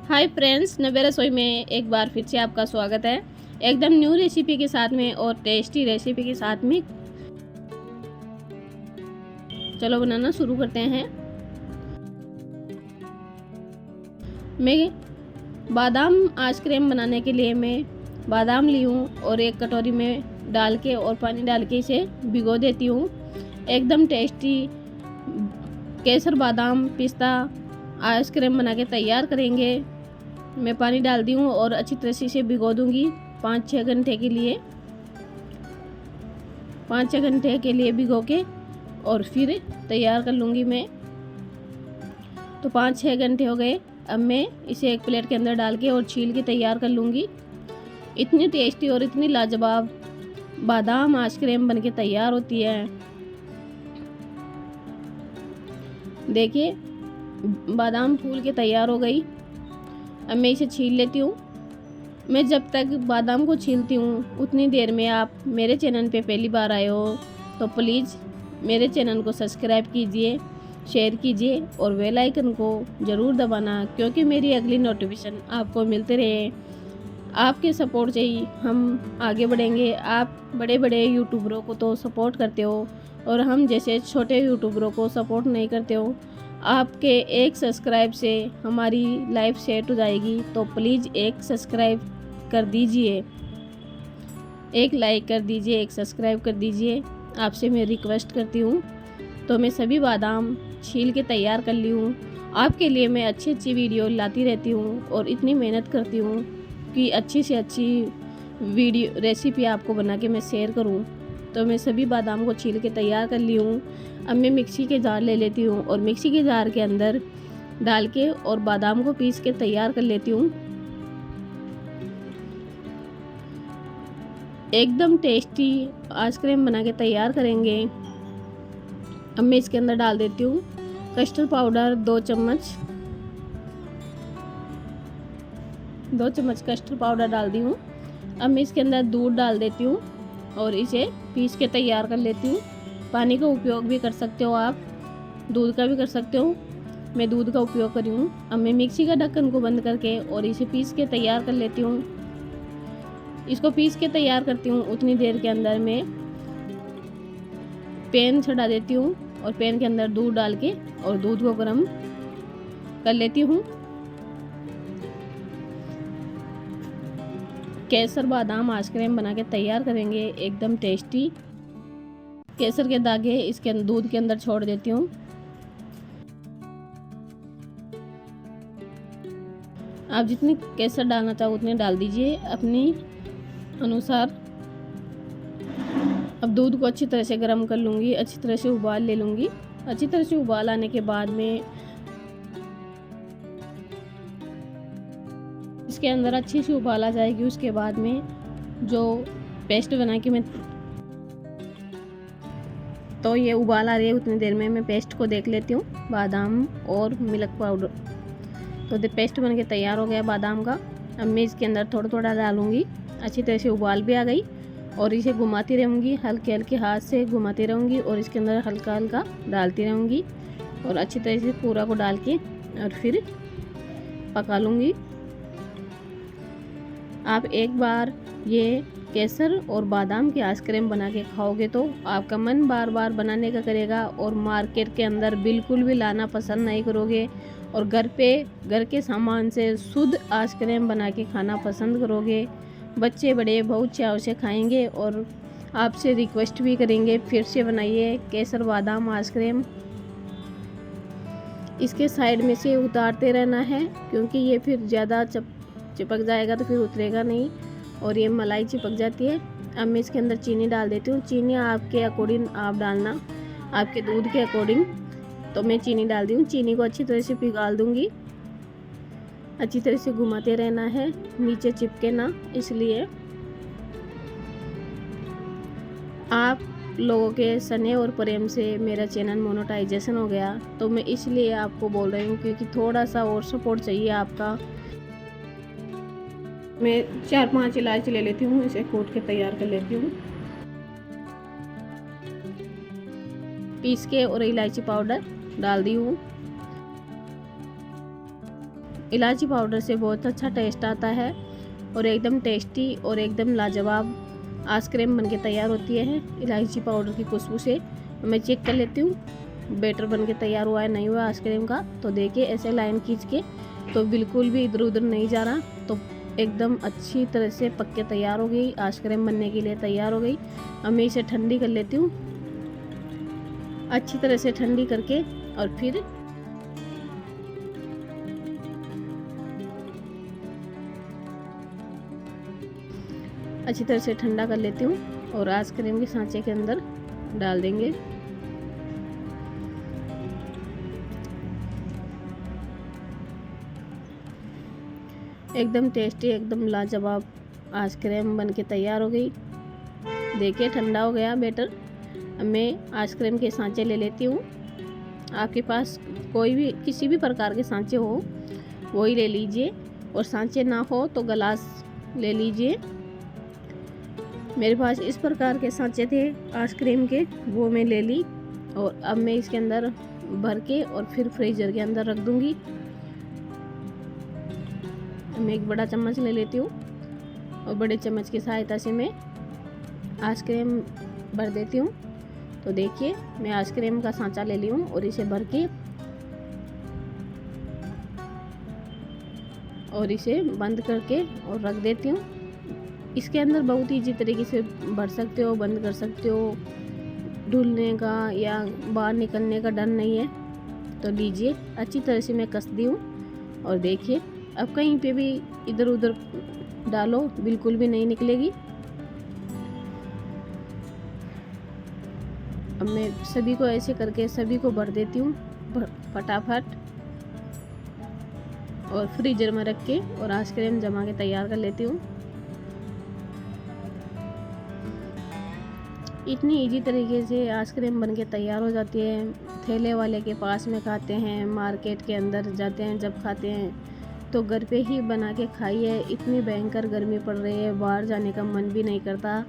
Hi friends, नवे रसोई में एक बार फिर से आपका स्वागत है। एकदम न्यू रेसिपी के साथ में और टेस्टी रेसिपी के साथ में चलो बनाना शुरू करते हैं। मैं बादाम आइसक्रीम बनाने के लिए मैं बादाम ली हूँ और एक कटोरी में डाल के और पानी डाल के इसे भिगो देती हूँ। एकदम टेस्टी केसर बादाम पिस्ता आइसक्रीम बना के तैयार करेंगे। मैं पानी डाल दी हूँ और अच्छी तरह से इसे भिगो दूँगी 5-6 घंटे के लिए। 5-6 घंटे के लिए भिगो के और फिर तैयार कर लूँगी मैं। तो 5-6 घंटे हो गए। अब मैं इसे एक प्लेट के अंदर डाल के और छील के तैयार कर लूँगी। इतनी टेस्टी और इतनी लाजवाब बादाम आइसक्रीम बनके तैयार होती है। देखिए बादाम फूल के तैयार हो गई। अब मैं इसे छील लेती हूँ। मैं जब तक बादाम को छीलती हूँ उतनी देर में आप मेरे चैनल पे पहली बार आए हो तो प्लीज़ मेरे चैनल को सब्सक्राइब कीजिए, शेयर कीजिए और बेल आइकन को ज़रूर दबाना, क्योंकि मेरी अगली नोटिफिकेशन आपको मिलते रहे। आपके सपोर्ट से ही हम आगे बढ़ेंगे। आप बड़े बड़े यूट्यूबरों को तो सपोर्ट करते हो और हम जैसे छोटे यूट्यूबरों को सपोर्ट नहीं करते हो। आपके एक सब्सक्राइब से हमारी लाइफ सेट हो जाएगी, तो प्लीज़ एक सब्सक्राइब कर दीजिए, एक लाइक कर दीजिए, एक सब्सक्राइब कर दीजिए। आपसे मैं रिक्वेस्ट करती हूँ। तो मैं सभी बादाम छील के तैयार कर ली हूँ। आपके लिए मैं अच्छी अच्छी वीडियो लाती रहती हूँ और इतनी मेहनत करती हूँ कि अच्छी से अच्छी वीडियो रेसिपी आपको बना के मैं शेयर करूँ। तो मैं सभी बादाम को छील के तैयार कर ली हूँ। अब मैं मिक्सी के जार ले लेती हूँ और मिक्सी के जार के अंदर डाल के और बादाम को पीस के तैयार कर लेती हूँ। एकदम टेस्टी आइसक्रीम बना के तैयार करेंगे। अब मैं इसके अंदर डाल देती हूँ कस्टर्ड पाउडर 2 चम्मच। 2 चम्मच कस्टर्ड पाउडर डाल दी हूँ। अब मैं इसके अंदर दूध डाल देती हूँ और इसे पीस के तैयार कर लेती हूँ। पानी का उपयोग भी कर सकते हो आप, दूध का भी कर सकते हो। मैं दूध का उपयोग करी हूँ। अब मैं मिक्सी का ढक्कन को बंद करके और इसे पीस के तैयार कर लेती हूँ। इसको पीस के तैयार करती हूँ। उतनी देर के अंदर मैं पैन चढ़ा देती हूँ और पैन के अंदर दूध डाल के और दूध को गर्म कर लेती हूँ। केसर बादाम आइसक्रीम बना के तैयार करेंगे, एकदम टेस्टी। केसर के दागे इसके दूध के अंदर छोड़ देती हूँ। आप जितनी केसर डालना चाहो उतने डाल दीजिए अपनी अनुसार। अब दूध को अच्छी तरह से गर्म कर लूँगी, अच्छी तरह से उबाल ले लूँगी। अच्छी तरह से उबाल आने के बाद में इसके अंदर अच्छी सी उबाल आ जाएगी। उसके बाद में जो पेस्ट बना के मैं तो ये उबाल आ रही है, उतनी देर में मैं पेस्ट को देख लेती हूँ, बादाम और मिल्क पाउडर। तो पेस्ट बन के तैयार हो गया बादाम का। अब मैं इसके अंदर थोड़ा थोड़ा डालूँगी। अच्छी तरह से उबाल भी आ गई और इसे घुमाती रहूँगी, हल्के हल्के हाथ से घुमाती रहूँगी और इसके अंदर हल्का हल्का डालती रहूँगी और अच्छी तरह से पूरा को डाल के और फिर पका लूँगी। आप एक बार ये केसर और बादाम की आइसक्रीम बना के खाओगे तो आपका मन बार बार बनाने का करेगा और मार्केट के अंदर बिल्कुल भी लाना पसंद नहीं करोगे और घर के सामान से शुद्ध आइसक्रीम बना के खाना पसंद करोगे। बच्चे बड़े बहुत चाव से खाएंगे और आपसे रिक्वेस्ट भी करेंगे फिर से बनाइए केसर बादाम आइसक्रीम। इसके साइड में से उतारते रहना है, क्योंकि ये फिर ज़्यादा चिपक जाएगा तो फिर उतरेगा नहीं और ये मलाई चिपक जाती है। अब मैं इसके अंदर चीनी डाल देती हूँ। चीनी आपके अकॉर्डिंग आप डालना, आपके दूध के अकॉर्डिंग। तो मैं चीनी डाल दी हूँ। चीनी को अच्छी तरह से पिघाल दूँगी। अच्छी तरह से घुमाते रहना है, नीचे चिपके ना, इसलिए। आप लोगों के स्नेह और प्रेम से मेरा चैनल मोनेटाइजेशन हो गया, तो मैं इसलिए आपको बोल रही हूँ, क्योंकि थोड़ा सा और सपोर्ट चाहिए आपका। मैं 4-5 इलायची ले लेती हूँ, इसे कूट के तैयार कर लेती हूँ पीस के और इलायची पाउडर डाल दी हूँ। इलायची पाउडर से बहुत अच्छा टेस्ट आता है और एकदम टेस्टी और एकदम लाजवाब आइसक्रीम बनके तैयार होती है इलायची पाउडर की खुशबू से। मैं चेक कर लेती हूँ बैटर बनके तैयार हुआ है नहीं हुआ आइसक्रीम का। तो देखिए ऐसे लाइन खींच के तो बिल्कुल भी इधर उधर नहीं जा रहा, तो एकदम अच्छी तरह से पक के तैयार हो गई, आइसक्रीम बनने के लिए तैयार हो गई। अब मैं इसे ठंडी कर लेती हूँ अच्छी तरह से ठंडी करके, और फिर अच्छी तरह से ठंडा कर लेती हूँ और आइसक्रीम के सांचे के अंदर डाल देंगे। एकदम टेस्टी एकदम लाजवाब आइसक्रीम बनके तैयार हो गई। देखिए ठंडा हो गया बैटर। अब मैं आइसक्रीम के सांचे ले लेती हूँ। आपके पास कोई भी किसी भी प्रकार के सांचे हो वही ले लीजिए, और सांचे ना हो तो गिलास ले लीजिए। मेरे पास इस प्रकार के सांचे थे आइसक्रीम के, वो मैं ले ली। और अब मैं इसके अंदर भर के और फिर फ्रीजर के अंदर रख दूंगी। मैं एक बड़ा चम्मच ले लेती हूँ और बड़े चम्मच की सहायता से मैं आइसक्रीम भर देती हूँ। तो देखिए मैं आइसक्रीम का सांचा ले ली हूँ और इसे भर के और इसे बंद करके और रख देती हूँ। इसके अंदर बहुत ईजी तरीके से भर सकते हो, बंद कर सकते हो, ढूलने का या बाहर निकलने का डर नहीं है। तो लीजिए अच्छी तरह से मैं कस दी हूँ। और देखिए अब कहीं पे भी इधर उधर डालो बिल्कुल भी नहीं निकलेगी। अब मैं सभी को ऐसे करके सभी को भर देती हूँ फटाफट, और फ्रीजर में रख के और आइसक्रीम जमा के तैयार कर लेती हूँ। इतनी इजी तरीके से आइसक्रीम बनके तैयार हो जाती है। ठेले वाले के पास में खाते हैं, मार्केट के अंदर जाते हैं जब खाते हैं, तो घर पे ही बना के खाइए। इतनी भयंकर गर्मी पड़ रही है, बाहर जाने का मन भी नहीं करता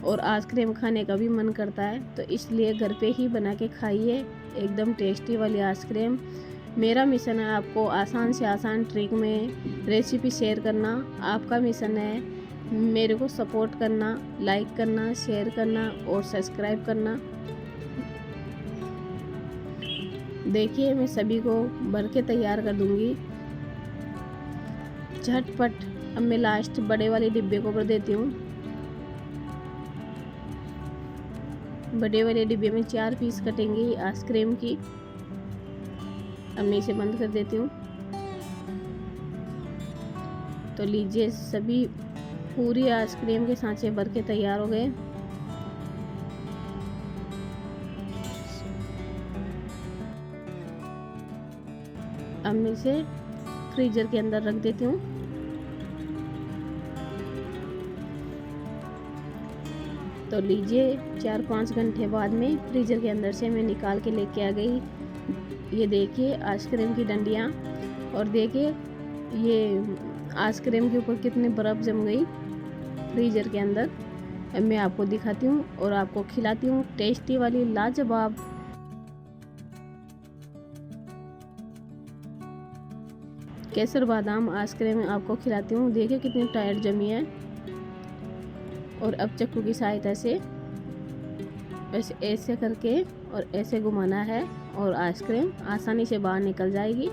और आइसक्रीम खाने का भी मन करता है, तो इसलिए घर पे ही बना के खाइए एकदम टेस्टी वाली आइसक्रीम। मेरा मिशन है आपको आसान से आसान ट्रिक में रेसिपी शेयर करना। आपका मिशन है मेरे को सपोर्ट करना, लाइक करना, शेयर करना और सब्सक्राइब करना। देखिए मैं सभी को भर के तैयार कर दूंगी झटपट। अब मैं लास्ट बड़े वाले डिब्बे को भर देती हूँ। बड़े वाले डिब्बे में 4 पीस कटेंगे आइसक्रीम की। अब मैं इसे बंद कर देती हूँ। तो लीजिए सभी पूरी आइसक्रीम के सांचे भर के तैयार हो गए। अब मैं इसे फ्रीजर के अंदर रख देती हूँ। तो लीजिए 4-5 घंटे बाद में फ्रीजर के अंदर से मैं निकाल के लेके आ गई। ये देखिए आइसक्रीम की डंडियाँ, और देखिए ये आइसक्रीम के ऊपर कितनी बर्फ़ जम गई फ्रीजर के अंदर। अब मैं आपको दिखाती हूँ और आपको खिलाती हूँ टेस्टी वाली लाजवाब केसर बादाम आइसक्रीम आपको खिलाती हूँ। देखिए कितनी टाइट जमी है। और अब चक्कू की सहायता से ऐसे करके और ऐसे घुमाना है और आइसक्रीम आसानी से बाहर निकल जाएगी।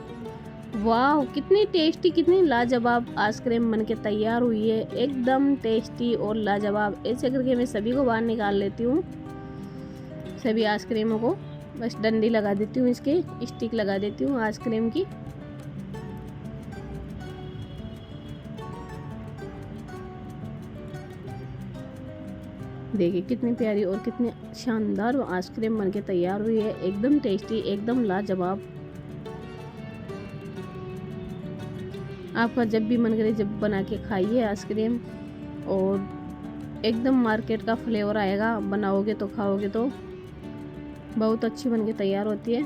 वाह कितनी टेस्टी कितनी लाजवाब आइसक्रीम बनके तैयार हुई है, एकदम टेस्टी और लाजवाब। ऐसे करके मैं सभी को बाहर निकाल लेती हूँ। सभी आइसक्रीमों को बस डंडी लगा देती हूँ, इसके स्टिक लगा देती हूँ आइसक्रीम की। देखिए कितनी प्यारी और कितनी शानदार आइसक्रीम बनके तैयार हुई है, एकदम टेस्टी एकदम लाजवाब। आपका जब भी मन करे जब बना के खाइए आइसक्रीम, और एकदम मार्केट का फ्लेवर आएगा। बनाओगे तो खाओगे तो बहुत अच्छी बनके तैयार होती है।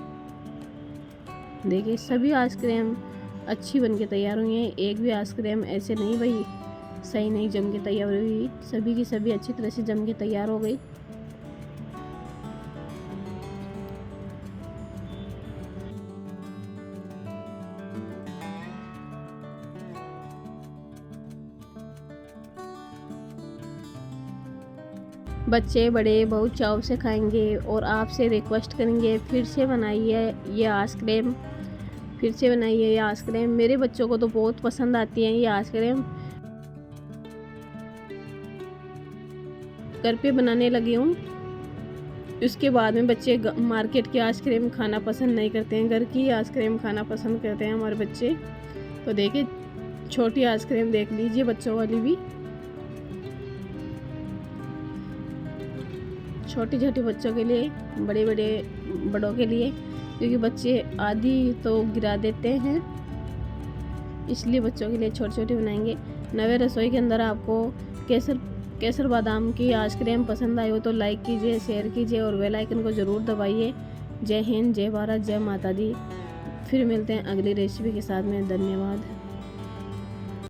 देखिए सभी आइसक्रीम अच्छी बनके तैयार हुई हैं। एक भी आइसक्रीम ऐसे नहीं भाई सही नहीं जम के तैयार हुई, सभी की सभी अच्छी तरह से जम के तैयार हो गई। बच्चे बड़े बहुत चाव से खाएंगे और आपसे रिक्वेस्ट करेंगे फिर से बनाइए ये आइसक्रीम, फिर से बनाइए ये आइसक्रीम। मेरे बच्चों को तो बहुत पसंद आती है ये आइसक्रीम। घर पे बनाने लगी हूँ। उसके बाद में बच्चे मार्केट की आइसक्रीम खाना पसंद नहीं करते हैं, घर की आइसक्रीम खाना पसंद करते हैं हमारे बच्चे। तो देखिए छोटी आइसक्रीम देख लीजिए बच्चों वाली भी, छोटी छोटी बच्चों के लिए, बड़े बड़े बड़ों के लिए, क्योंकि बच्चे आधी तो गिरा देते हैं, इसलिए बच्चों के लिए छोटी छोटी बनाएंगे। नवे रसोई के अंदर आपको केसर बादाम की आइसक्रीम पसंद आई हो तो लाइक कीजिए, शेयर कीजिए और बेल आइकन को ज़रूर दबाइए। जय हिंद, जय भारत, जय माता दी। फिर मिलते हैं अगली रेसिपी के साथ में। धन्यवाद।